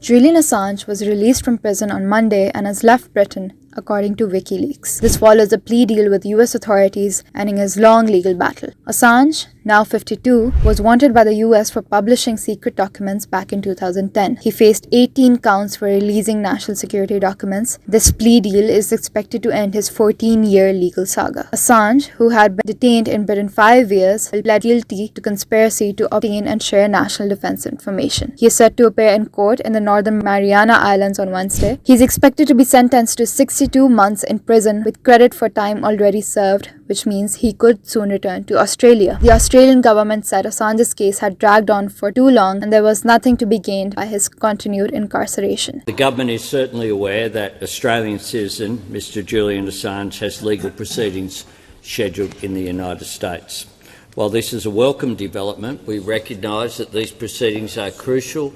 Julian Assange was released from prison on Monday and has left Britain, according to WikiLeaks. This follows a plea deal with US authorities, ending his long legal battle. Assange, now 52, was wanted by the US for publishing secret documents back in 2010. He faced 18 counts for releasing national security documents. This plea deal is expected to end his 14-year legal saga. Assange, who had been detained in Britain 5 years, pled guilty to conspiracy to obtain and share national defense information. He is set to appear in court in the Northern Mariana Islands on Wednesday. He is expected to be sentenced to 62 months in prison with credit for time already served, which means he could soon return to Australia. The Australian government said Assange's case had dragged on for too long and there was nothing to be gained by his continued incarceration. The government is certainly aware that Australian citizen Mr Julian Assange has legal proceedings scheduled in the United States. While this is a welcome development, we recognise that these proceedings are crucial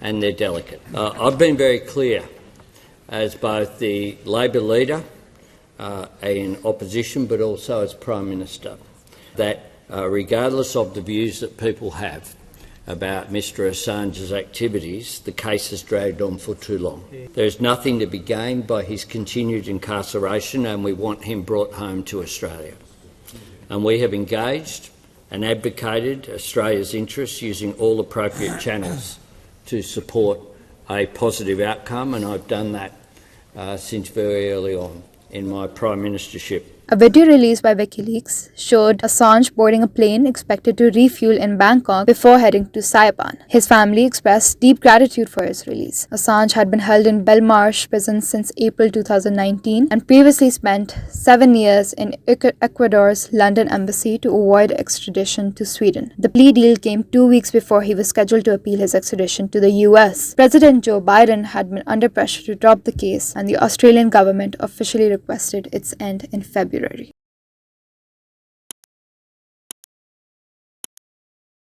and they're delicate. I've been very clear as both the Labor leader in opposition but also as Prime Minister that regardless of the views that people have about Mr Assange's activities, the case has dragged on for too long. There is nothing to be gained by his continued incarceration and we want him brought home to Australia. And we have engaged and advocated Australia's interests using all appropriate channels to support a positive outcome, and I've done that since very early on in my Prime Ministership. A video released by WikiLeaks showed Assange boarding a plane expected to refuel in Bangkok before heading to Saipan. His family expressed deep gratitude for his release. Assange had been held in Belmarsh prison since April 2019 and previously spent 7 years in Ecuador's London embassy to avoid extradition to Sweden. The plea deal came 2 weeks before he was scheduled to appeal his extradition to the US. President Joe Biden had been under pressure to drop the case, and the Australian government officially requested its end in February.